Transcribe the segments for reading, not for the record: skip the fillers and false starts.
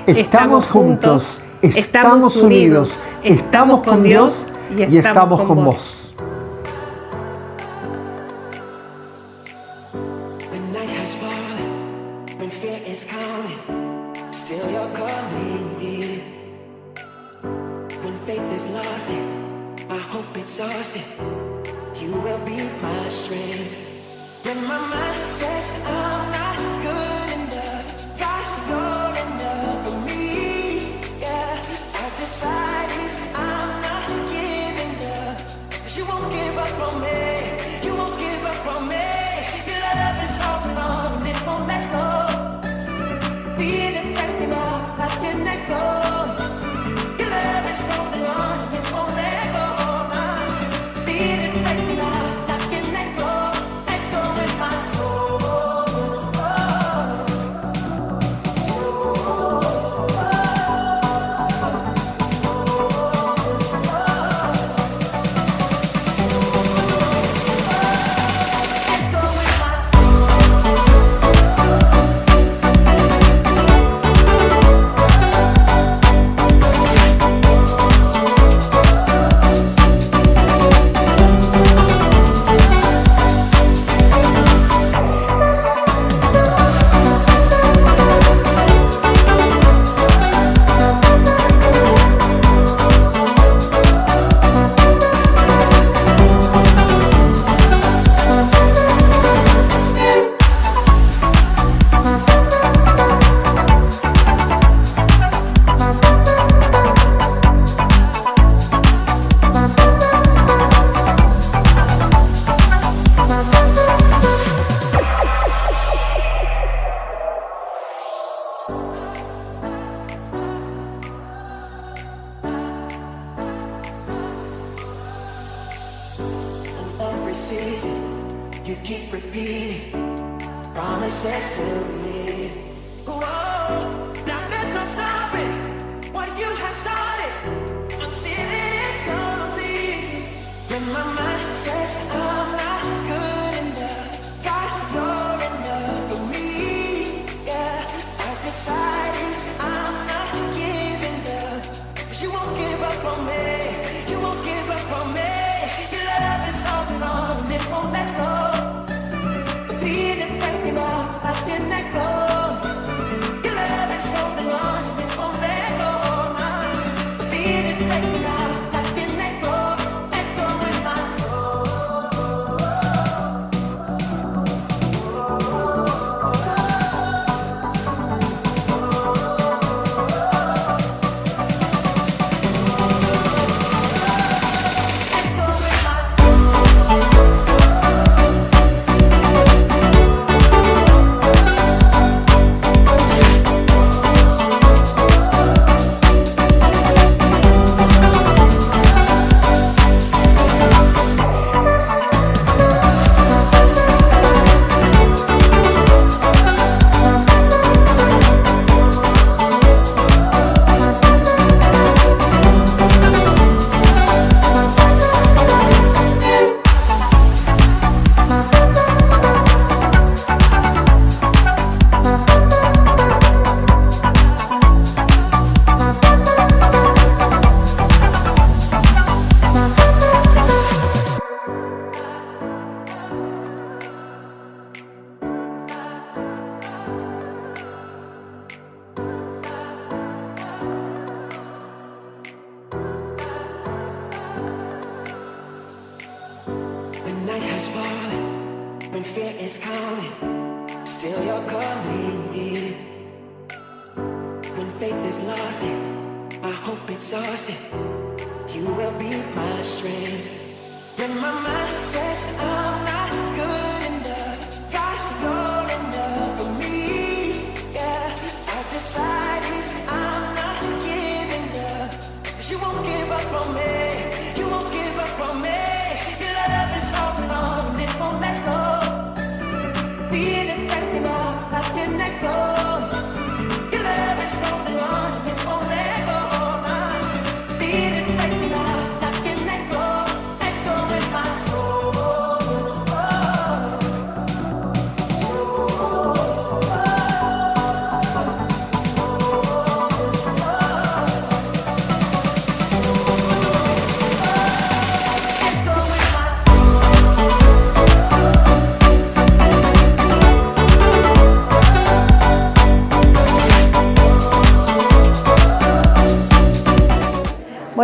estamos juntos, estamos unidos, estamos con Dios y estamos con vos.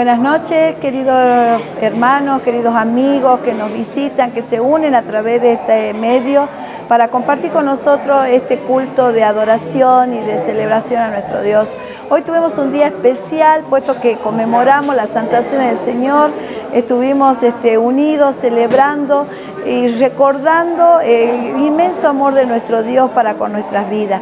Buenas noches, queridos hermanos, queridos amigos que nos visitan, que se unen a través de este medio para compartir con nosotros este culto de adoración y de celebración a nuestro Dios. Hoy tuvimos un día especial, puesto que conmemoramos la Santa Cena del Señor. Estuvimos unidos, celebrando y recordando el inmenso amor de nuestro Dios para con nuestras vidas.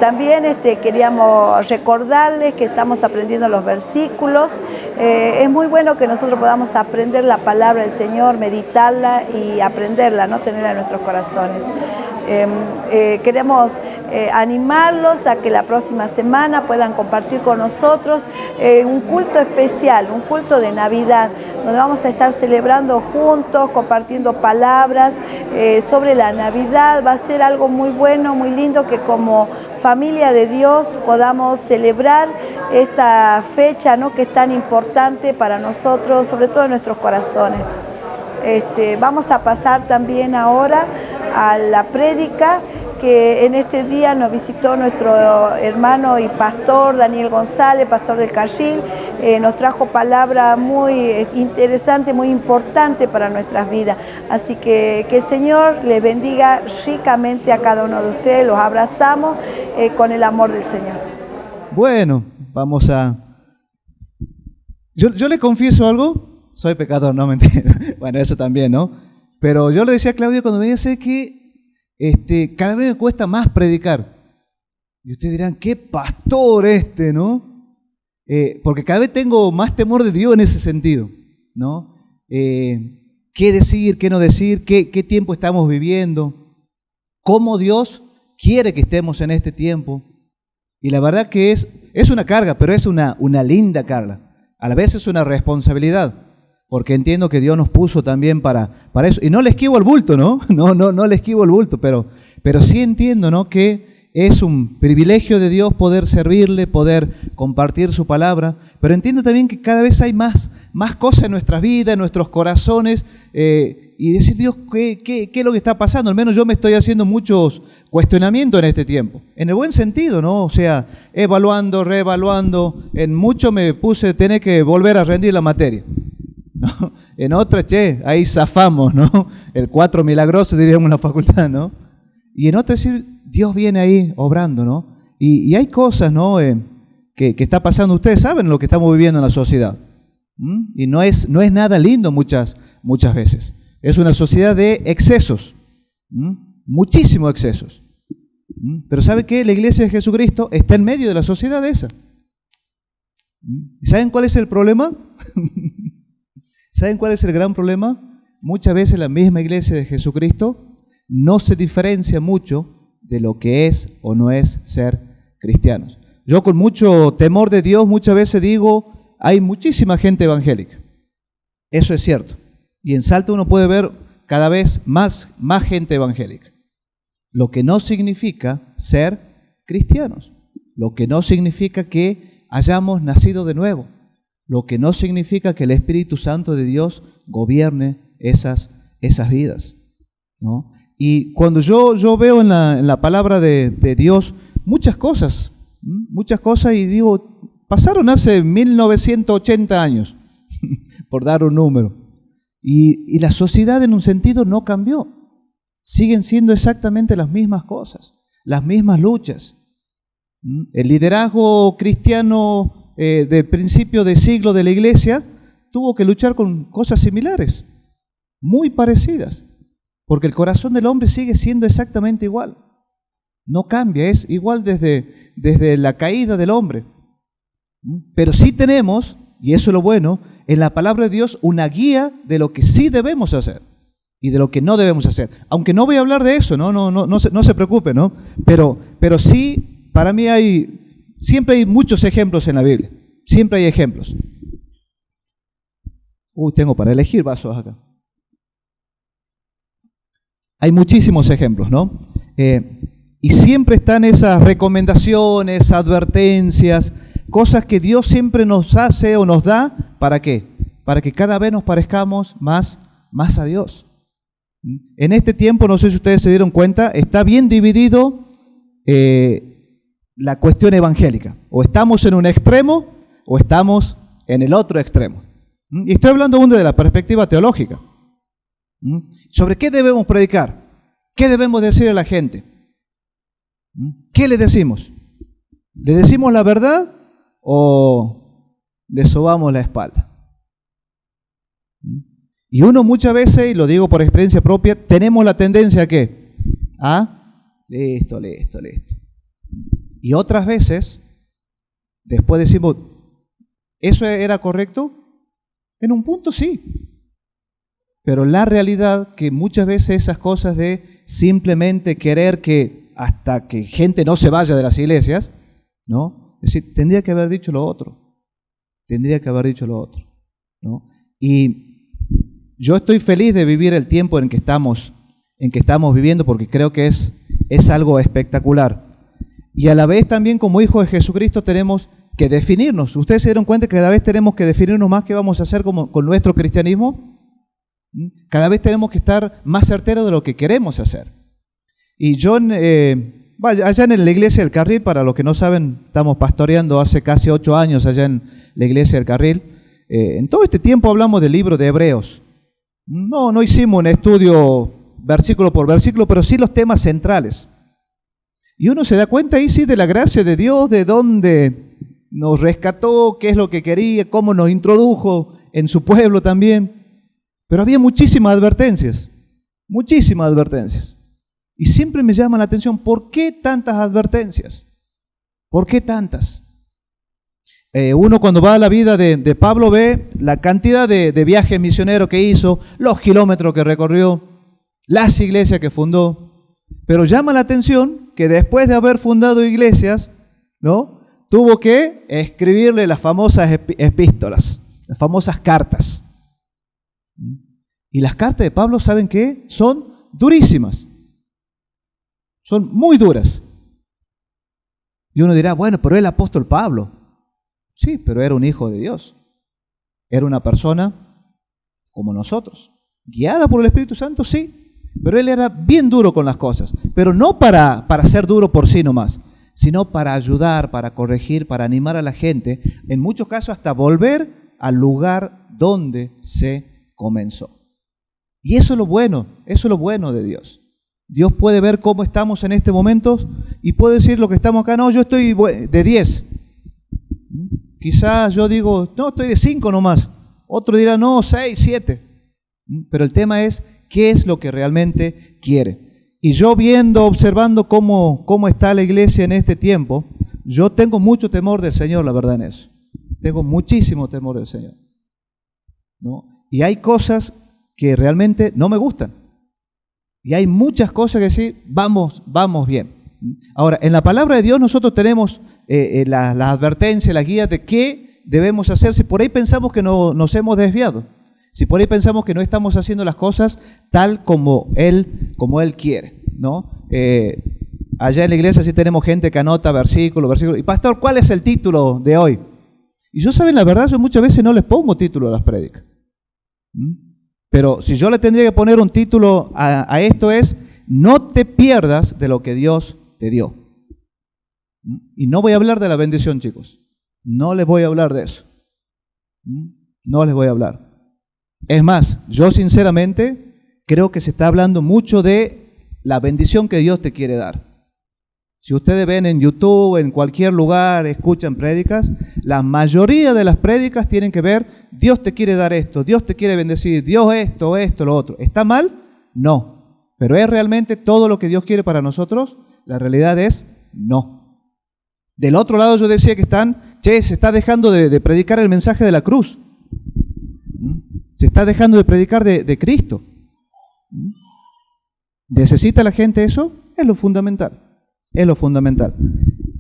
También queríamos recordarles que estamos aprendiendo los versículos. Es muy bueno que nosotros podamos aprender la palabra del Señor, meditarla y aprenderla, no tenerla en nuestros corazones. Queremos animarlos a que la próxima semana puedan compartir con nosotros un culto especial, un culto de Navidad, donde vamos a estar celebrando juntos, compartiendo palabras sobre la Navidad. Va a ser algo muy bueno, muy lindo, que como familia de Dios podamos celebrar esta fecha, ¿no?, que es tan importante para nosotros, sobre todo en nuestros corazones. Vamos a pasar también ahora a la prédica, que en este día nos visitó nuestro hermano y pastor Daniel González, pastor del Carril. Nos trajo palabra muy interesante, muy importante para nuestras vidas. Así que el Señor les bendiga ricamente a cada uno de ustedes. Los abrazamos con el amor del Señor. Bueno, vamos a... Yo le confieso algo, soy pecador, no mentira. Bueno, eso también, ¿no? Pero yo le decía a Claudia cuando me dice que cada vez me cuesta más predicar. Y ustedes dirán, ¿qué pastor no? Porque cada vez tengo más temor de Dios en ese sentido, ¿no? ¿Qué decir, qué no decir? ¿Qué tiempo estamos viviendo? ¿Cómo Dios quiere que estemos en este tiempo? Y la verdad que es una carga, pero es una linda carga. A la vez es una responsabilidad, porque entiendo que Dios nos puso también para eso. Y no le esquivo el bulto, ¿no? No le esquivo el bulto, pero sí entiendo, ¿no?, que es un privilegio de Dios poder servirle, poder compartir su palabra. Pero entiendo también que cada vez hay más cosas en nuestras vidas, en nuestros corazones, y decir, Dios, ¿qué es lo que está pasando? Al menos yo me estoy haciendo muchos cuestionamientos en este tiempo, en el buen sentido, ¿no? O sea, evaluando, reevaluando. En mucho me puse, tener que volver a rendir la materia, ¿no? En otra, ahí zafamos, ¿no? El 4 milagroso, diríamos en la facultad, ¿no? Y en otra, decir, Dios viene ahí obrando, ¿no? Y hay cosas, ¿no?, que está pasando. Ustedes saben lo que estamos viviendo en la sociedad. Y no es nada lindo muchas veces. Es una sociedad de excesos, muchísimos excesos. Pero ¿sabe qué? La Iglesia de Jesucristo está en medio de la sociedad esa. ¿Y saben cuál es el problema? ¿Saben cuál es el gran problema? Muchas veces la misma Iglesia de Jesucristo no se diferencia mucho de lo que es o no es ser cristianos. Yo, con mucho temor de Dios, muchas veces digo, hay muchísima gente evangélica. Eso es cierto. Y en Salta uno puede ver cada vez más gente evangélica. Lo que no significa ser cristianos. Lo que no significa que hayamos nacido de nuevo. Lo que no significa que el Espíritu Santo de Dios gobierne esas vidas, ¿no? Y cuando yo veo en la palabra de Dios muchas cosas, y digo, pasaron hace 1980 años, por dar un número, y la sociedad en un sentido no cambió. Siguen siendo exactamente las mismas cosas, las mismas luchas. El liderazgo cristiano de principio de siglo de la Iglesia tuvo que luchar con cosas similares, muy parecidas. Porque el corazón del hombre sigue siendo exactamente igual. No cambia, es igual desde la caída del hombre. Pero sí tenemos, y eso es lo bueno, en la palabra de Dios una guía de lo que sí debemos hacer y de lo que no debemos hacer. Aunque no voy a hablar de eso, no se preocupe, ¿no? Pero sí, para mí siempre hay muchos ejemplos en la Biblia. Siempre hay ejemplos. Tengo para elegir vasos acá. Hay muchísimos ejemplos, ¿no? Y siempre están esas recomendaciones, advertencias, cosas que Dios siempre nos hace o nos da. ¿Para qué? Para que cada vez nos parezcamos más a Dios. En este tiempo, no sé si ustedes se dieron cuenta, está bien dividido la cuestión evangélica. O estamos en un extremo o estamos en el otro extremo. Y estoy hablando aún de la perspectiva teológica. ¿Sobre qué debemos predicar? ¿Qué debemos decir a la gente? ¿Qué le decimos? ¿Le decimos la verdad o le sobamos la espalda? Y uno muchas veces, y lo digo por experiencia propia, tenemos la tendencia a ¿qué? Listo. Y otras veces, después decimos, ¿eso era correcto? En un punto sí. Pero la realidad que muchas veces esas cosas de simplemente querer que hasta que gente no se vaya de las iglesias, ¿no? Es decir, tendría que haber dicho lo otro. ¿No? Y yo estoy feliz de vivir el tiempo en que estamos viviendo porque creo que es algo espectacular. Y a la vez también como hijos de Jesucristo tenemos que definirnos. ¿Ustedes se dieron cuenta que cada vez tenemos que definirnos más qué vamos a hacer con nuestro cristianismo? Cada vez tenemos que estar más certeros de lo que queremos hacer. Y yo, allá en la iglesia del Carril, para los que no saben, estamos pastoreando hace casi 8 años allá en la iglesia del Carril. En todo este tiempo hablamos del libro de Hebreos. No hicimos un estudio versículo por versículo, pero sí los temas centrales. Y uno se da cuenta ahí sí de la gracia de Dios, de dónde nos rescató, qué es lo que quería, cómo nos introdujo en su pueblo también. Pero había muchísimas advertencias. Y siempre me llama la atención, ¿por qué tantas advertencias? ¿Por qué tantas? Uno cuando va a la vida de Pablo ve la cantidad de viajes misioneros que hizo, los kilómetros que recorrió, las iglesias que fundó. Pero llama la atención que después de haber fundado iglesias, ¿no? Tuvo que escribirle las famosas epístolas, las famosas cartas. Y las cartas de Pablo, ¿saben qué? Son durísimas. Son muy duras. Y uno dirá, bueno, pero el apóstol Pablo. Sí, pero era un hijo de Dios. Era una persona como nosotros. Guiada por el Espíritu Santo, sí. Pero él era bien duro con las cosas. Pero no para ser duro por sí nomás, sino para ayudar, para corregir, para animar a la gente. En muchos casos hasta volver al lugar donde se comenzó. Y eso es lo bueno de Dios. Dios puede ver cómo estamos en este momento y puede decir lo que estamos acá, no, yo estoy de 10. Quizás yo digo, no, estoy de 5 nomás. Otro dirá, no, 6, 7. Pero el tema es, ¿qué es lo que realmente quiere? Y yo observando cómo está la iglesia en este tiempo, yo tengo mucho temor del Señor, la verdad en eso. Tengo muchísimo temor del Señor, ¿no? Y hay cosas que realmente no me gustan. Y hay muchas cosas que decir, vamos bien. Ahora, en la palabra de Dios nosotros tenemos la advertencia, la guía de qué debemos hacer si por ahí pensamos que nos hemos desviado. Si por ahí pensamos que no estamos haciendo las cosas tal como Él quiere, ¿no? Allá en la iglesia sí tenemos gente que anota versículo. Y pastor, ¿cuál es el título de hoy? Y yo, saben, la verdad, yo muchas veces no les pongo título a las prédicas. Pero si yo le tendría que poner un título a esto es, no te pierdas de lo que Dios te dio. Y no voy a hablar de la bendición, chicos. No les voy a hablar de eso. No les voy a hablar. Es más, yo sinceramente creo que se está hablando mucho de la bendición que Dios te quiere dar. Si ustedes ven en YouTube, en cualquier lugar, escuchan prédicas, la mayoría de las prédicas tienen que ver, Dios te quiere dar esto, Dios te quiere bendecir, Dios esto, lo otro. ¿Está mal? No. ¿Pero es realmente todo lo que Dios quiere para nosotros? La realidad es no. Del otro lado yo decía que se está dejando de predicar el mensaje de la cruz. Se está dejando de predicar de Cristo. ¿Necesita la gente eso? Es lo fundamental. Es lo fundamental.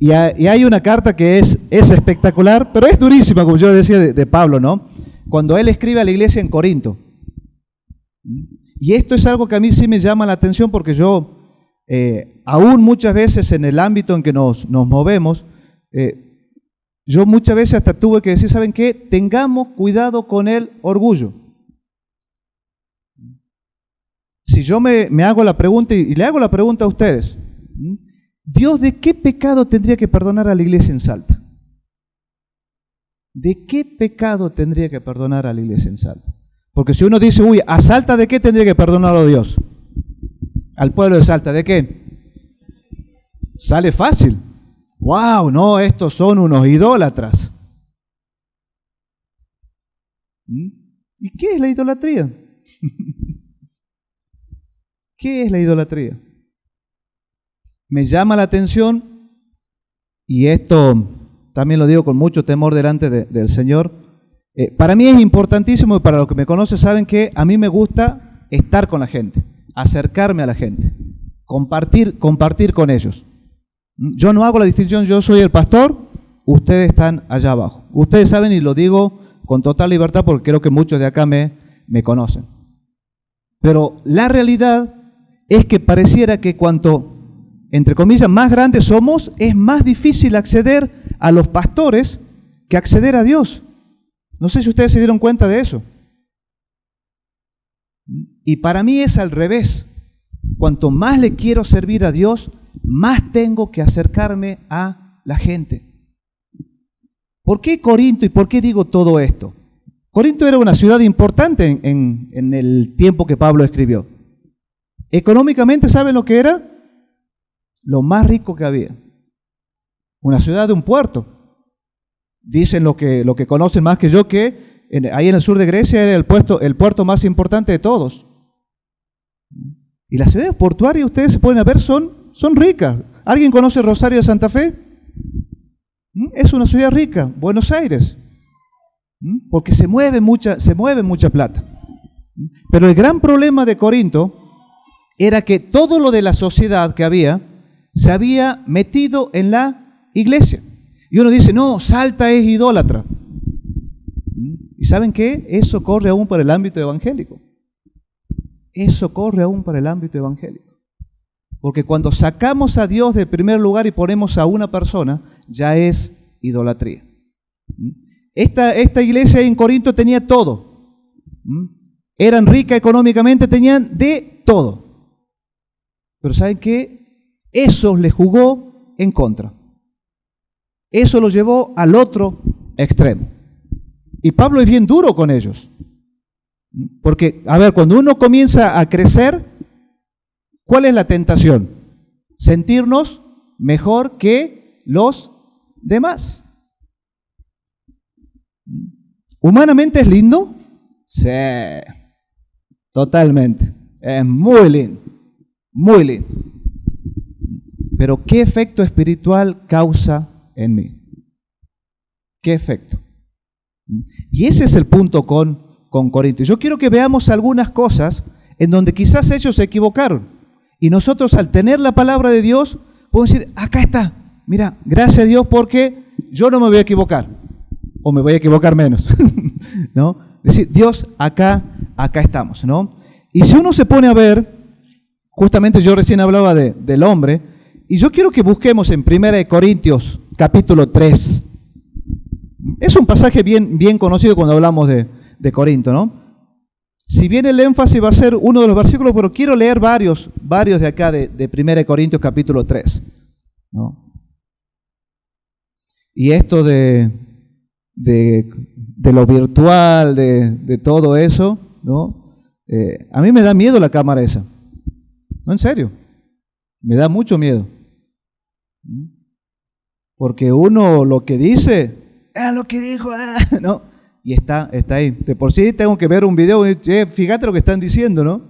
Y hay una carta que es espectacular, pero es durísima, como yo decía de Pablo, ¿no? Cuando él escribe a la iglesia en Corinto. Y esto es algo que a mí sí me llama la atención porque yo, aún muchas veces en el ámbito en que nos movemos, yo muchas veces hasta tuve que decir, ¿saben qué? Tengamos cuidado con el orgullo. Si yo me hago la pregunta, y le hago la pregunta a ustedes, ¿Dios de qué pecado tendría que perdonar a la iglesia en Salta? ¿de qué pecado tendría que perdonar a la iglesia en Salta? Porque si uno dice, uy, ¿a Salta de qué tendría que perdonarlo a Dios? Al pueblo de Salta, ¿de qué? Sale fácil. ¡Wow! No, estos son unos idólatras. ¿Y qué es la idolatría? ¿Qué es la idolatría? Me llama la atención, y esto también lo digo con mucho temor delante del Señor. Para mí es importantísimo, y para los que me conocen saben que a mí me gusta estar con la gente, acercarme a la gente, compartir con ellos. Yo no hago la distinción, yo soy el pastor, ustedes están allá abajo. Ustedes saben, y lo digo con total libertad porque creo que muchos de acá me conocen. Pero la realidad es que pareciera que cuanto, entre comillas, más grandes somos, es más difícil acceder a los pastores que acceder a Dios. No sé si ustedes se dieron cuenta de eso. Y para mí es al revés. Cuanto más le quiero servir a Dios, más tengo que acercarme a la gente. ¿Por qué Corinto y por qué digo todo esto? Corinto era una ciudad importante en el tiempo que Pablo escribió. Económicamente, ¿saben lo que era? Lo más rico que había. Una ciudad de un puerto. Dicen lo que conocen más que yo que ahí en el sur de Grecia era el puerto más importante de todos. Y las ciudades portuarias, ustedes se pueden a ver, son ricas. ¿Alguien conoce Rosario de Santa Fe? Es una ciudad rica. Buenos Aires. Porque se mueve mucha plata. Pero el gran problema de Corinto era que todo lo de la sociedad que había se había metido en la iglesia. Y uno dice, no, Salta es idólatra. ¿Y saben qué? Eso corre aún para el ámbito evangélico. Eso corre aún para el ámbito evangélico. Porque cuando sacamos a Dios del primer lugar y ponemos a una persona, ya es idolatría. Esta iglesia en Corinto tenía todo. Eran ricas económicamente, tenían de todo. Pero ¿saben qué? Eso les jugó en contra. Eso los llevó al otro extremo. Y Pablo es bien duro con ellos. Porque, a ver, cuando uno comienza a crecer, ¿cuál es la tentación? Sentirnos mejor que los demás. ¿Humanamente es lindo? Sí, totalmente. Es muy lindo, muy lindo. Pero ¿qué efecto espiritual causa en mí? ¿Qué efecto? Y ese es el punto con Corinto. Yo quiero que veamos algunas cosas en donde quizás ellos se equivocaron. Y nosotros al tener la palabra de Dios, podemos decir, acá está. Mira, gracias a Dios porque yo no me voy a equivocar. O me voy a equivocar menos. ¿No? Es decir, Dios, acá estamos, ¿no? Y si uno se pone a ver, justamente yo recién hablaba del hombre, y yo quiero que busquemos en 1 Corintios capítulo 3. Es un pasaje bien conocido cuando hablamos de Corinto, ¿no? Si bien el énfasis va a ser uno de los versículos, pero quiero leer varios de acá de 1 Corintios capítulo 3, ¿no? Y esto de lo virtual, de todo eso, ¿no? A mí me da miedo la cámara esa. No, en serio. Me da mucho miedo. Porque uno lo que dice, lo que dijo, ¿no? Y está ahí. De por sí tengo que ver un video, fíjate lo que están diciendo, ¿no?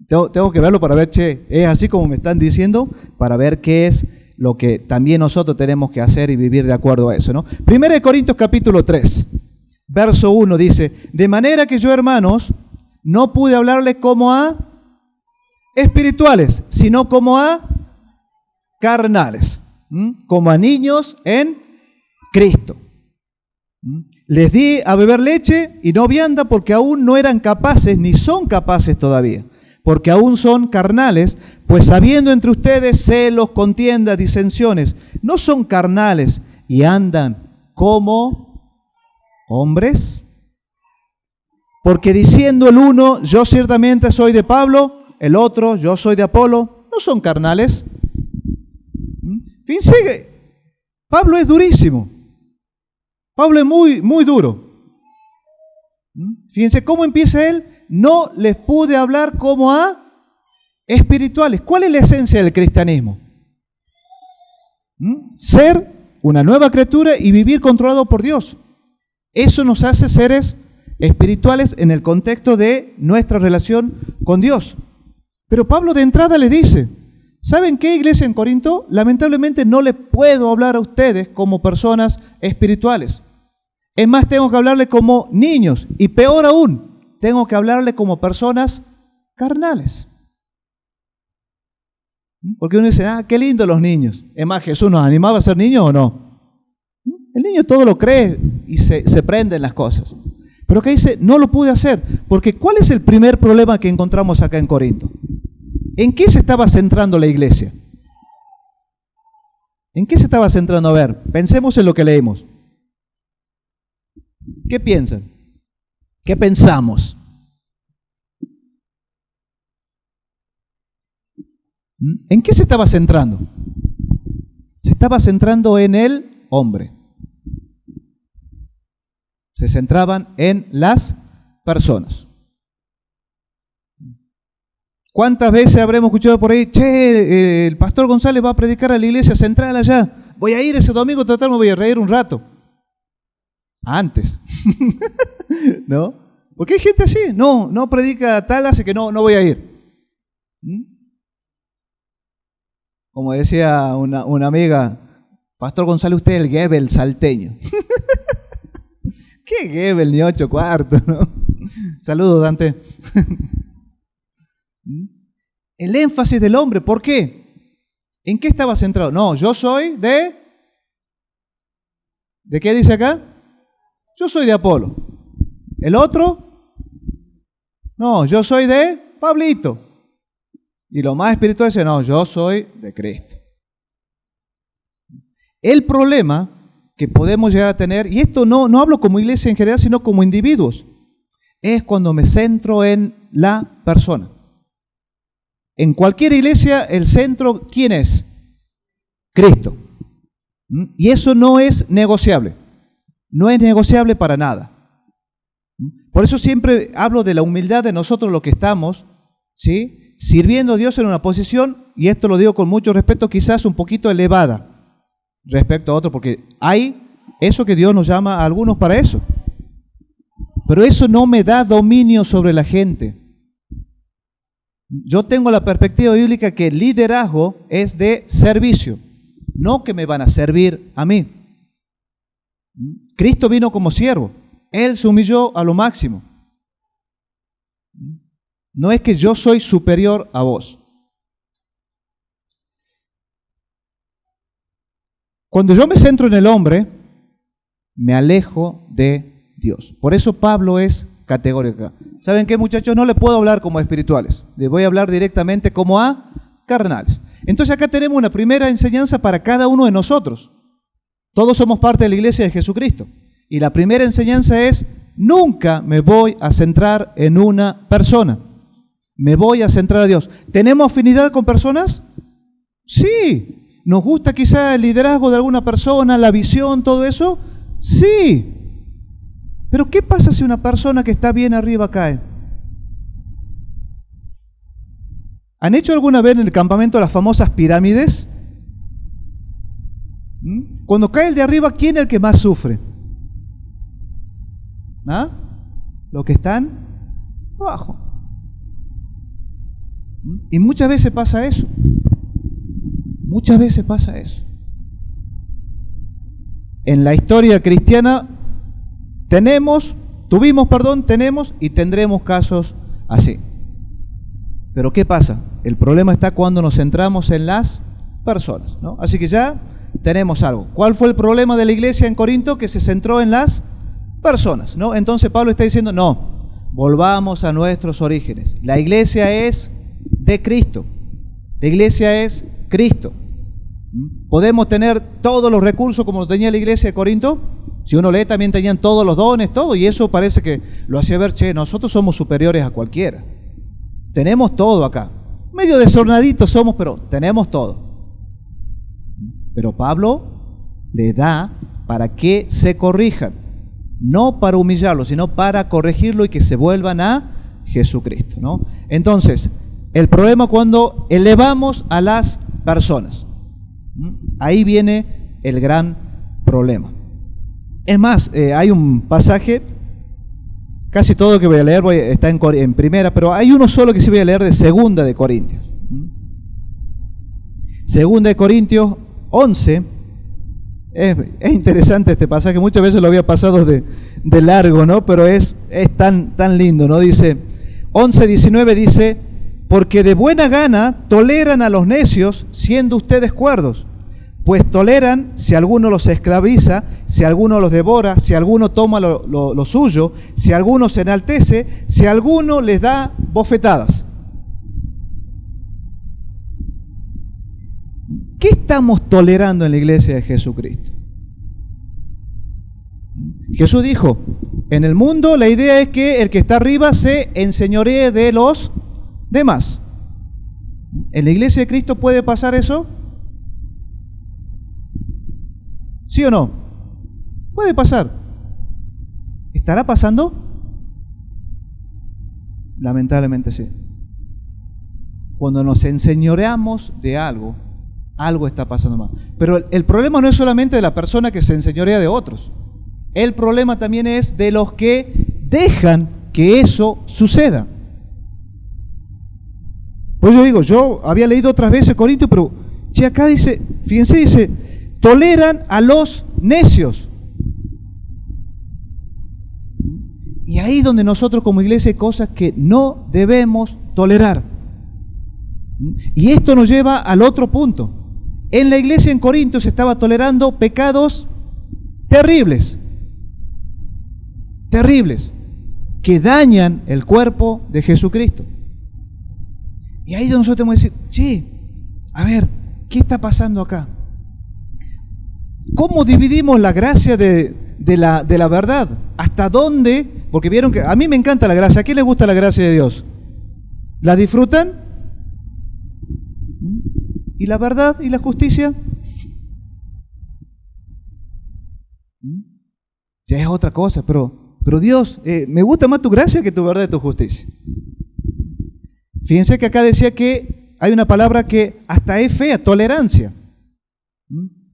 Tengo que verlo para ver, es así como me están diciendo, para ver qué es lo que también nosotros tenemos que hacer y vivir de acuerdo a eso, ¿no? 1 Corintios capítulo 3, verso 1 dice, de manera que yo, hermanos, no pude hablarles como a espirituales, sino como a carnales, como a niños en Cristo. Les di a beber leche y no vianda porque aún no eran capaces, ni son capaces todavía, porque aún son carnales, pues habiendo entre ustedes celos, contiendas, disensiones, no son carnales y andan como hombres. Porque diciendo el uno, yo ciertamente soy de Pablo, el otro, yo soy de Apolo, no son carnales. Fíjense que Pablo es durísimo. Pablo es muy, muy duro. Fíjense cómo empieza él. No les pude hablar como a espirituales. ¿Cuál es la esencia del cristianismo? Ser una nueva criatura y vivir controlado por Dios. Eso nos hace seres espirituales en el contexto de nuestra relación con Dios. Pero Pablo de entrada les dice, ¿saben qué, iglesia en Corinto? Lamentablemente no les puedo hablar a ustedes como personas espirituales. Es más, tengo que hablarle como niños y peor aún, tengo que hablarle como personas carnales. Porque uno dice, qué lindo los niños. Es más, ¿Jesús nos animaba a ser niños o no? El niño todo lo cree y se prende en las cosas. Pero acá dice, no lo pude hacer. Porque ¿cuál es el primer problema que encontramos acá en Corinto? ¿En qué se estaba centrando la iglesia? ¿En qué se estaba centrando? A ver, pensemos en lo que leemos. ¿Qué piensan? ¿Qué pensamos? ¿En qué se estaba centrando? Se estaba centrando en el hombre. Se centraban en las personas. ¿Cuántas veces habremos escuchado por ahí, el pastor González va a predicar a la iglesia central allá? Voy a ir ese domingo, total, me voy a reír un rato. Antes. ¿No? Porque hay gente así, no predica tal, hace que no voy a ir. Como decía una amiga, pastor González, usted es el Goebbels salteño. ¿Qué Goebbels ni 8 cuartos, no? Saludos, Dante. El énfasis del hombre, ¿por qué? ¿En qué estaba centrado? No, yo soy de... ¿De qué dice acá? Yo soy de Apolo. ¿El otro? No, yo soy de Pablito. Y lo más espiritual dice, no, yo soy de Cristo. El problema que podemos llegar a tener, y esto no hablo como iglesia en general, sino como individuos, es cuando me centro en la persona. En cualquier iglesia, el centro, ¿quién es? Cristo. Y eso no es negociable. No es negociable para nada. Por eso siempre hablo de la humildad de nosotros los que estamos, ¿sí?, sirviendo a Dios en una posición, y esto lo digo con mucho respeto, quizás un poquito elevada respecto a otros, porque hay eso que Dios nos llama a algunos para eso. Pero eso no me da dominio sobre la gente. Yo tengo la perspectiva bíblica que el liderazgo es de servicio, no que me van a servir a mí. Cristo vino como siervo, Él se humilló a lo máximo. No es que yo soy superior a vos. Cuando yo me centro en el hombre, me alejo de Dios. Por eso Pablo es categórico. ¿Saben qué, muchachos? No le puedo hablar como a espirituales. Les voy a hablar directamente como a carnales. Entonces acá tenemos una primera enseñanza para cada uno de nosotros. Todos somos parte de la iglesia de Jesucristo. Y la primera enseñanza es, nunca me voy a centrar en una persona. Me voy a centrar a Dios. ¿Tenemos afinidad con personas? Sí. ¿Nos gusta quizá el liderazgo de alguna persona, la visión, todo eso? Sí. Pero ¿qué pasa si una persona que está bien arriba cae? ¿Han hecho alguna vez en el campamento las famosas pirámides? Cuando cae el de arriba, ¿quién es el que más sufre? Los que están abajo. Y muchas veces pasa eso. Muchas veces pasa eso. En la historia cristiana tenemos y tendremos casos así. Pero ¿qué pasa? El problema está cuando nos centramos en las personas, ¿no? Así que ya tenemos algo. ¿Cuál fue el problema de la iglesia en Corinto? Que se centró en las personas, ¿no? Entonces Pablo está diciendo, no, volvamos a nuestros orígenes. La iglesia es de Cristo. La iglesia es Cristo. ¿Podemos tener todos los recursos como lo tenía la iglesia de Corinto? Si uno lee, también tenían todos los dones, todo, y eso parece que lo hacía ver, nosotros somos superiores a cualquiera. Tenemos todo acá. Medio desordenaditos somos, pero tenemos todo. Pero Pablo le da para que se corrijan, no para humillarlo, sino para corregirlo y que se vuelvan a Jesucristo, ¿no? Entonces, el problema cuando elevamos a las personas, ahí viene el gran problema. Es más, hay un pasaje, casi todo lo que voy a leer está en primera, pero hay uno solo que sí voy a leer de Segunda de Corintios. Segunda de Corintios 11, es interesante este pasaje, muchas veces lo había pasado de largo, ¿no? Pero es tan lindo, ¿no? Dice, 11:19 dice, porque de buena gana toleran a los necios, siendo ustedes cuerdos, pues toleran si alguno los esclaviza, si alguno los devora, si alguno toma lo suyo, si alguno se enaltece, si alguno les da bofetadas. ¿Qué estamos tolerando en la iglesia de Jesucristo? Jesús dijo, en el mundo la idea es que el que está arriba se enseñoree de los demás. ¿En la iglesia de Cristo puede pasar eso? ¿Sí o no? Puede pasar. ¿Estará pasando? Lamentablemente sí. Cuando nos enseñoreamos de algo, algo está pasando mal. Pero el problema no es solamente de la persona que se enseñorea de otros. El problema también es de los que dejan que eso suceda. Pues yo digo, yo había leído otras veces Corintios, pero acá dice, fíjense, dice, toleran a los necios. Y ahí donde nosotros como iglesia hay cosas que no debemos tolerar. Y esto nos lleva al otro punto. En la iglesia en Corinto se estaba tolerando pecados terribles, que dañan el cuerpo de Jesucristo. Y ahí donde nosotros tenemos que decir, a ver, ¿qué está pasando acá? ¿Cómo dividimos la gracia de la verdad? ¿Hasta dónde? Porque vieron que a mí me encanta la gracia. ¿A quién le gusta la gracia de Dios? ¿La disfrutan? ¿Y la verdad y la justicia? Ya es otra cosa, pero Dios, me gusta más tu gracia que tu verdad y tu justicia. Fíjense que acá decía que hay una palabra que hasta es fea, tolerancia.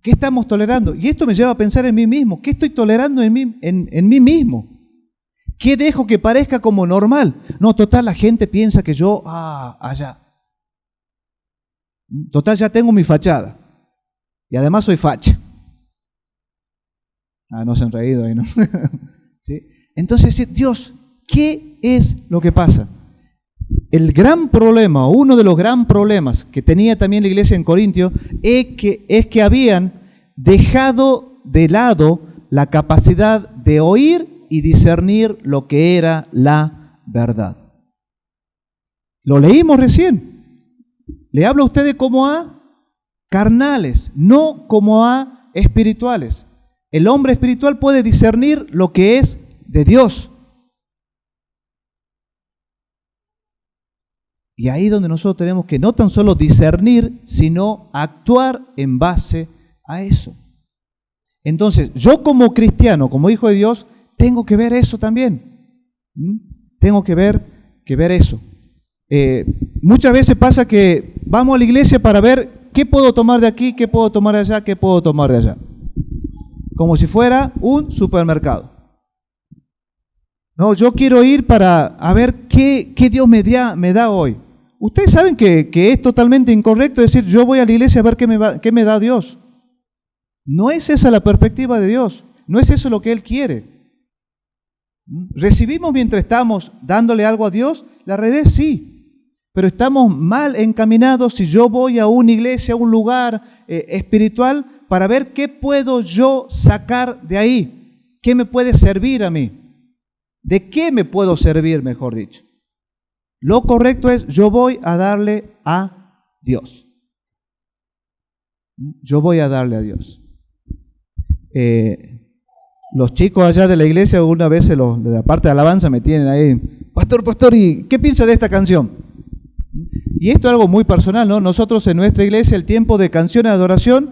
¿Qué estamos tolerando? Y esto me lleva a pensar en mí mismo. ¿Qué estoy tolerando en mí mismo? ¿Qué dejo que parezca como normal? No, total, la gente piensa que yo, allá. Total, ya tengo mi fachada. Y además soy facha. No se han reído ahí, ¿no? ¿Sí? Entonces, Dios, ¿qué es lo que pasa? El gran problema, uno de los gran problemas que tenía también la iglesia en Corintio, es que habían dejado de lado la capacidad de oír y discernir lo que era la verdad. Lo leímos recién. Le hablo a ustedes como a carnales, no como a espirituales. El hombre espiritual puede discernir lo que es de Dios. Y ahí donde nosotros tenemos que no tan solo discernir, sino actuar en base a eso. Entonces, yo como cristiano, como hijo de Dios, tengo que ver eso también. Tengo que ver eso. Muchas veces pasa que vamos a la iglesia para ver qué puedo tomar de aquí, qué puedo tomar de allá, qué puedo tomar de allá. Como si fuera un supermercado. No, yo quiero ir para ver qué Dios me da hoy. Ustedes saben que es totalmente incorrecto decir yo voy a la iglesia a ver qué me da Dios. No es esa la perspectiva de Dios. No es eso lo que Él quiere. ¿Recibimos mientras estamos dándole algo a Dios? La realidad es sí. Pero estamos mal encaminados si yo voy a una iglesia, a un lugar espiritual para ver qué puedo yo sacar de ahí. ¿Qué me puede servir a mí? ¿De qué me puedo servir, mejor dicho? Lo correcto es, yo voy a darle a Dios. Yo voy a darle a Dios. Los chicos allá de la iglesia, una vez de la parte de alabanza me tienen ahí, pastor, ¿y qué piensa de esta canción? Y esto es algo muy personal, ¿no? Nosotros en nuestra iglesia, el tiempo de canciones de adoración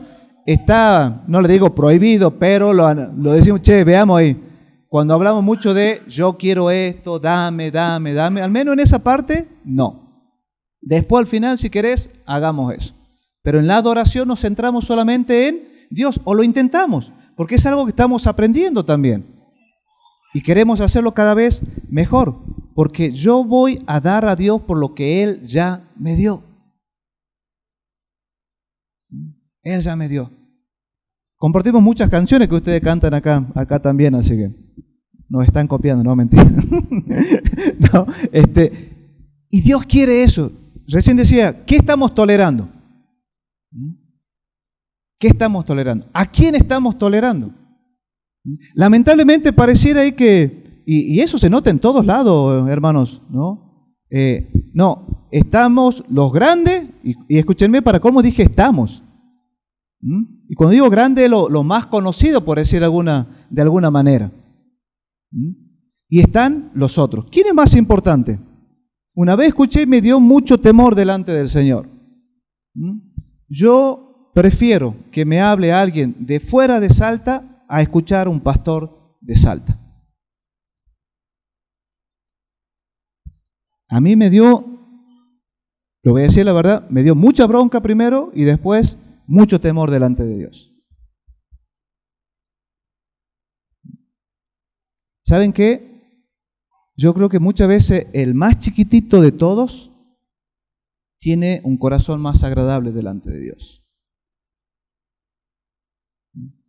está, no le digo prohibido, pero lo decimos, che, veamos ahí. Cuando hablamos mucho de yo quiero esto, dame, al menos en esa parte, no. Después al final, si querés, hagamos eso. Pero en la adoración nos centramos solamente en Dios, o lo intentamos, porque es algo que estamos aprendiendo también. Y queremos hacerlo cada vez mejor, porque yo voy a dar a Dios por lo que Él ya me dio. Él ya me dio. Compartimos muchas canciones que ustedes cantan acá también, así que nos están copiando, no, mentira. No, y Dios quiere eso. Recién decía, ¿qué estamos tolerando? ¿Qué estamos tolerando? ¿A quién estamos tolerando? Lamentablemente pareciera ahí que, y eso se nota en todos lados, hermanos, ¿no? No, estamos los grandes, y escúchenme para cómo dije estamos. Y cuando digo grande, lo más conocido, por decir de alguna manera. Y están los otros. ¿Quién es más importante? Una vez escuché y me dio mucho temor delante del Señor. Yo prefiero que me hable alguien de fuera de Salta a escuchar a un pastor de Salta. A mí me dio, lo voy a decir la verdad, me dio mucha bronca primero y después mucho temor delante de Dios. ¿Saben qué? Yo creo que muchas veces el más chiquitito de todos tiene un corazón más agradable delante de Dios.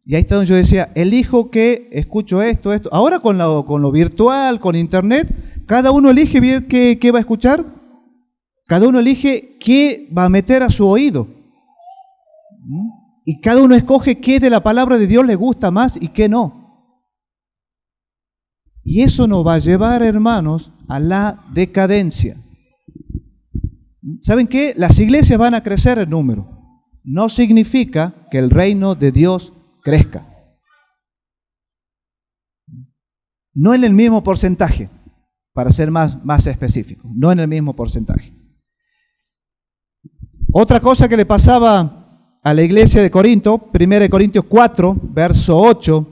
Y ahí está donde yo decía, elijo que escucho esto. Ahora con lo virtual, con internet, cada uno elige bien qué va a escuchar. Cada uno elige qué va a meter a su oído. Y cada uno escoge qué de la palabra de Dios le gusta más y qué no. Y eso nos va a llevar, hermanos, a la decadencia. ¿Saben qué? Las iglesias van a crecer en número. No significa que el reino de Dios crezca. No en el mismo porcentaje, para ser más específico, no en el mismo porcentaje. Otra cosa que le pasaba a la iglesia de Corinto, 1 Corintios 4, verso 8,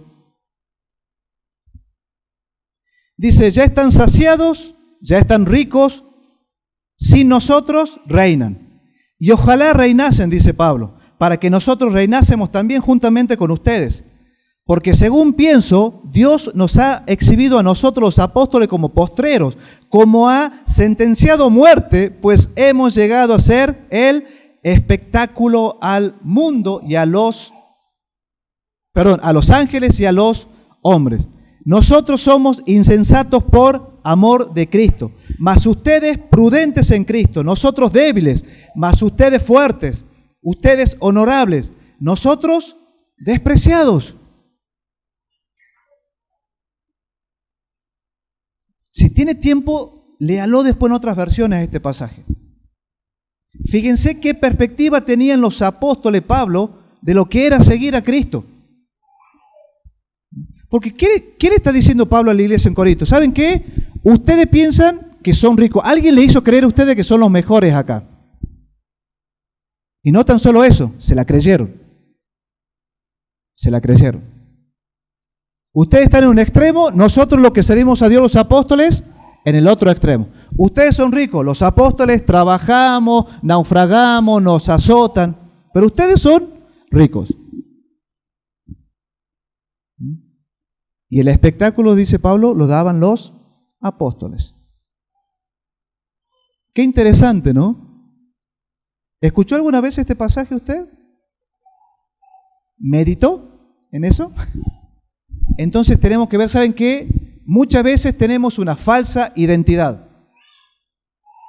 dice, ya están saciados, ya están ricos, sin nosotros reinan. Y ojalá reinasen, dice Pablo, para que nosotros reinásemos también juntamente con ustedes. Porque según pienso, Dios nos ha exhibido a nosotros los apóstoles como postreros, como ha sentenciado muerte, pues hemos llegado a ser el espectáculo al mundo y a los ángeles y a los hombres. Nosotros somos insensatos por amor de Cristo, mas ustedes prudentes en Cristo, nosotros débiles, mas ustedes fuertes, ustedes honorables, nosotros despreciados. Si tiene tiempo, léalo después en otras versiones este pasaje. Fíjense qué perspectiva tenían los apóstoles Pablo de lo que era seguir a Cristo. Porque ¿qué le está diciendo Pablo a la iglesia en Corinto? ¿Saben qué? Ustedes piensan que son ricos. Alguien le hizo creer a ustedes que son los mejores acá. Y no tan solo eso, se la creyeron. Se la creyeron. Ustedes están en un extremo, nosotros los que servimos a Dios los apóstoles, en el otro extremo. Ustedes son ricos, los apóstoles trabajamos, naufragamos, nos azotan, pero ustedes son ricos. Y el espectáculo, dice Pablo, lo daban los apóstoles. Qué interesante, ¿no? ¿Escuchó alguna vez este pasaje usted? ¿Meditó en eso? Entonces tenemos que ver, ¿saben qué? Muchas veces tenemos una falsa identidad.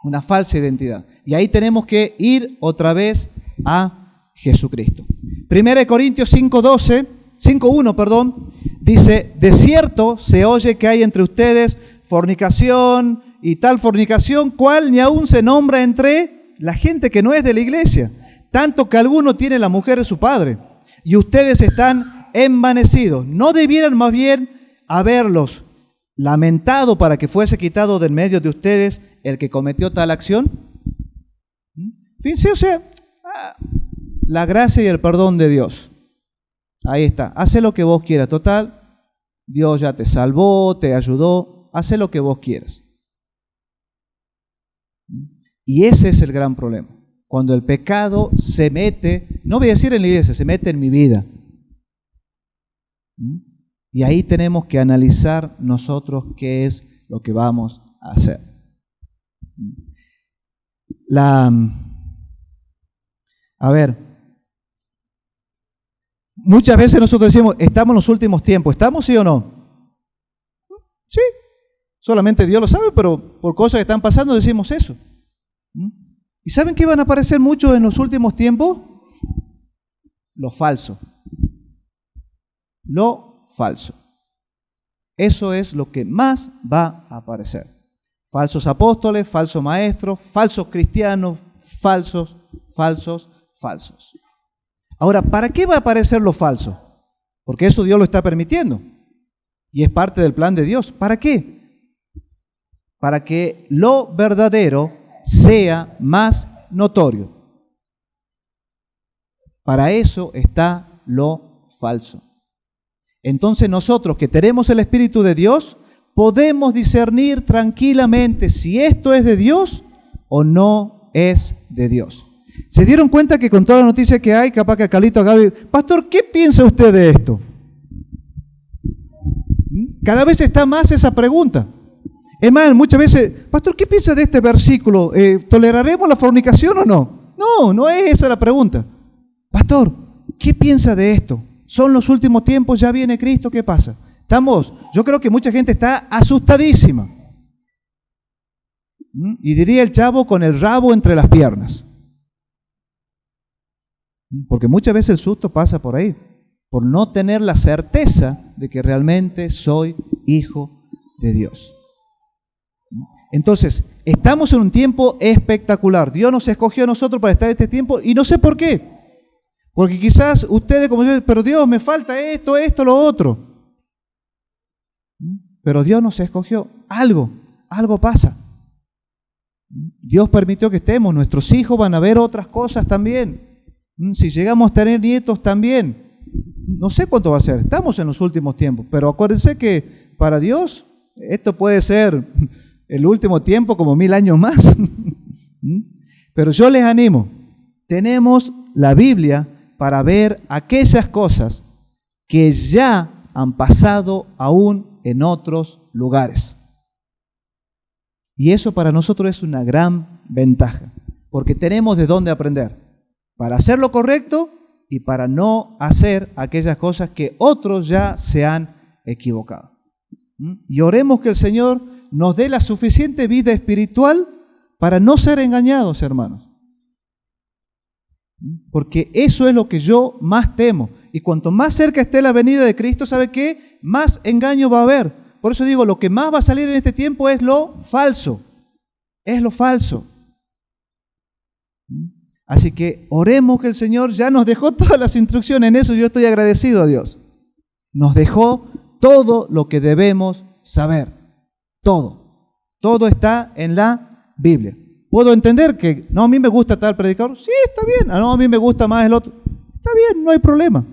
Una falsa identidad. Y ahí tenemos que ir otra vez a Jesucristo. 1 Corintios 5:1, dice, de cierto se oye que hay entre ustedes fornicación y tal fornicación, cual ni aún se nombra entre la gente que no es de la iglesia, tanto que alguno tiene la mujer de su padre, y ustedes están envanecidos. ¿No debieran más bien haberlos lamentado para que fuese quitado del medio de ustedes el que cometió tal acción? Fíjense, o sea, la gracia y el perdón de Dios. Ahí está, hace lo que vos quieras. Total, Dios ya te salvó, te ayudó, hace lo que vos quieras. Y ese es el gran problema. Cuando el pecado se mete, no voy a decir en la iglesia, se mete en mi vida. Y ahí tenemos que analizar nosotros qué es lo que vamos a hacer. A ver, muchas veces nosotros decimos, estamos en los últimos tiempos. ¿Estamos, sí o no? Sí, solamente Dios lo sabe, pero por cosas que están pasando decimos eso. ¿Y saben qué van a aparecer mucho en los últimos tiempos? Lo falso. Lo falso. Eso es lo que más va a aparecer. Falsos apóstoles, falsos maestros, falsos cristianos, falsos. Ahora, ¿para qué va a aparecer lo falso? Porque eso Dios lo está permitiendo. Y es parte del plan de Dios. ¿Para qué? Para que lo verdadero sea más notorio. Para eso está lo falso. Entonces nosotros que tenemos el Espíritu de Dios, podemos discernir tranquilamente si esto es de Dios o no es de Dios. ¿Se dieron cuenta que con toda la noticia que hay, capaz que a Carlito, a Gaby, pastor, ¿qué piensa usted de esto? Cada vez está más esa pregunta. Es más, muchas veces, pastor, ¿qué piensa de este versículo? ¿Toleraremos la fornicación o no? No, no es esa la pregunta. Pastor, ¿qué piensa de esto? Son los últimos tiempos, ya viene Cristo, ¿qué pasa? Yo creo que mucha gente está asustadísima. Y diría el chavo con el rabo entre las piernas. Porque muchas veces el susto pasa por ahí, por no tener la certeza de que realmente soy hijo de Dios. Entonces, estamos en un tiempo espectacular. Dios nos escogió a nosotros para estar en este tiempo y no sé por qué. Porque quizás ustedes como yo, pero Dios, me falta esto, lo otro. Pero Dios nos escogió. Algo pasa. Dios permitió que estemos. Nuestros hijos van a ver otras cosas también. Si llegamos a tener nietos también. No sé cuánto va a ser. Estamos en los últimos tiempos. Pero acuérdense que para Dios esto puede ser el último tiempo como 1000 años más. Pero yo les animo. Tenemos la Biblia para ver aquellas cosas que ya han pasado aún en otros lugares. Y eso para nosotros es una gran ventaja, porque tenemos de dónde aprender, para hacer lo correcto y para no hacer aquellas cosas que otros ya se han equivocado. Y oremos que el Señor nos dé la suficiente vida espiritual para no ser engañados, hermanos. Porque eso es lo que yo más temo. Y cuanto más cerca esté la venida de Cristo, ¿sabe qué? Más engaño va a haber. Por eso digo, lo que más va a salir en este tiempo es lo falso. Es lo falso. Así que oremos que el Señor ya nos dejó todas las instrucciones. En eso yo estoy agradecido a Dios. Nos dejó todo lo que debemos saber. Todo. Todo está en la Biblia. Puedo entender que, no, a mí me gusta tal predicador. Sí, está bien. No, a mí me gusta más el otro. Está bien, no hay problema.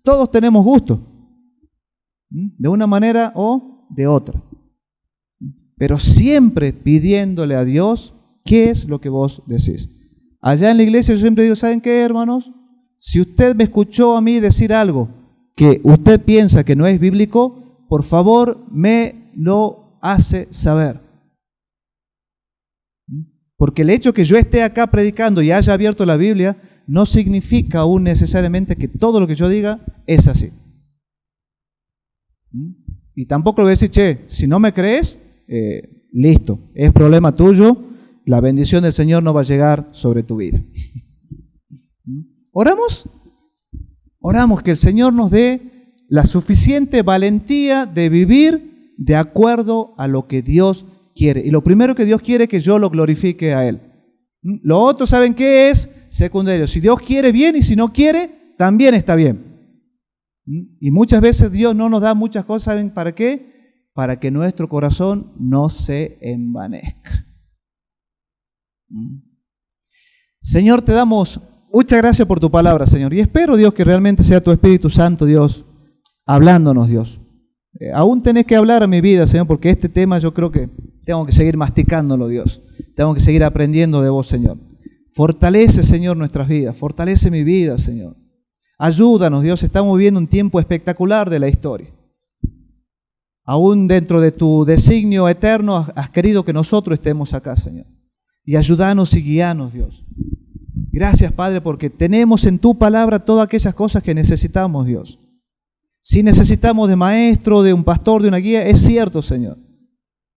Todos tenemos gusto. De una manera o de otra. Pero siempre pidiéndole a Dios qué es lo que vos decís. Allá en la iglesia yo siempre digo, ¿saben qué, hermanos? Si usted me escuchó a mí decir algo que usted piensa que no es bíblico, por favor me lo hace saber. Porque el hecho que yo esté acá predicando y haya abierto la Biblia no significa aún necesariamente que todo lo que yo diga es así. Y tampoco le voy a decir, che, si no me crees, listo, es problema tuyo, la bendición del Señor no va a llegar sobre tu vida. ¿Oramos? Oramos que el Señor nos dé la suficiente valentía de vivir de acuerdo a lo que Dios quiere. Y lo primero que Dios quiere es que yo lo glorifique a Él. Lo otro, ¿saben qué es? Secundario. Si Dios quiere, bien, y si no quiere, también está bien. Y muchas veces Dios no nos da muchas cosas, ¿saben para qué? Para que nuestro corazón no se envanezca. Señor, te damos muchas gracias por tu palabra, Señor. Y espero, Dios, que realmente sea tu Espíritu Santo, Dios, hablándonos, Dios. Aún tenés que hablar a mi vida, Señor, porque este tema yo creo que tengo que seguir masticándolo, Dios. Tengo que seguir aprendiendo de vos, Señor. Fortalece, Señor, nuestras vidas. Fortalece mi vida, Señor. Ayúdanos, Dios. Estamos viviendo un tiempo espectacular de la historia. Aún dentro de tu designio eterno has querido que nosotros estemos acá, Señor. Y ayúdanos y guíanos, Dios. Gracias, Padre, porque tenemos en tu palabra todas aquellas cosas que necesitamos, Dios. Si necesitamos de maestro, de un pastor, de una guía, es cierto, Señor.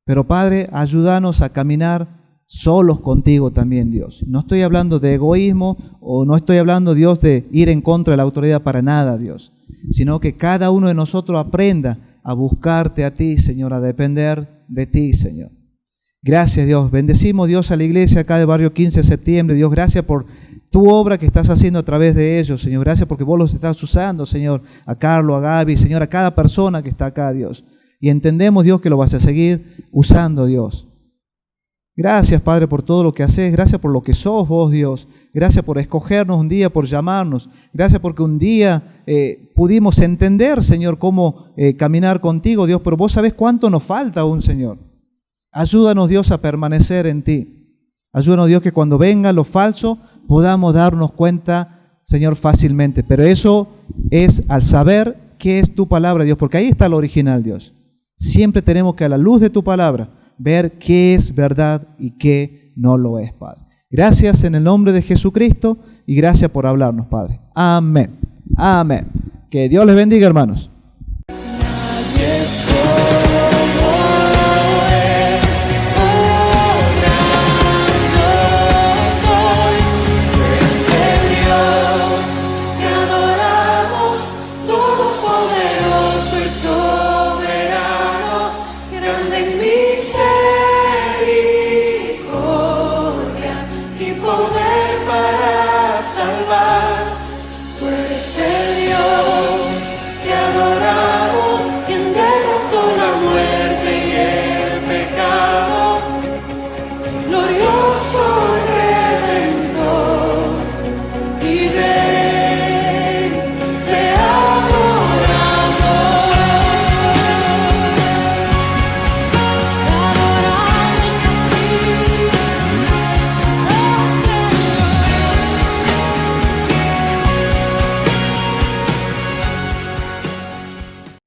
Pero, Padre, ayúdanos a caminar solos contigo también, Dios. No estoy hablando de egoísmo o no estoy hablando, Dios, de ir en contra de la autoridad para nada, Dios. Sino que cada uno de nosotros aprenda a buscarte a ti, Señor, a depender de ti, Señor. Gracias, Dios. Bendecimos, Dios, a la iglesia acá de Barrio 15 de Septiembre. Dios, gracias por tu obra que estás haciendo a través de ellos, Señor. Gracias porque vos los estás usando, Señor, a Carlos, a Gaby, Señor, a cada persona que está acá, Dios. Y entendemos, Dios, que lo vas a seguir usando, Dios. Gracias, Padre, por todo lo que haces. Gracias por lo que sos vos, Dios. Gracias por escogernos un día, por llamarnos. Gracias porque un día pudimos entender, Señor, cómo caminar contigo, Dios. Pero vos sabés cuánto nos falta aún, Señor. Ayúdanos, Dios, a permanecer en ti. Ayúdanos, Dios, que cuando venga lo falso podamos darnos cuenta, Señor, fácilmente. Pero eso es al saber qué es tu palabra, Dios, porque ahí está lo original, Dios. Siempre tenemos que, a la luz de tu palabra, ver qué es verdad y qué no lo es, Padre. Gracias en el nombre de Jesucristo y gracias por hablarnos, Padre. Amén. Amén. Que Dios les bendiga, hermanos.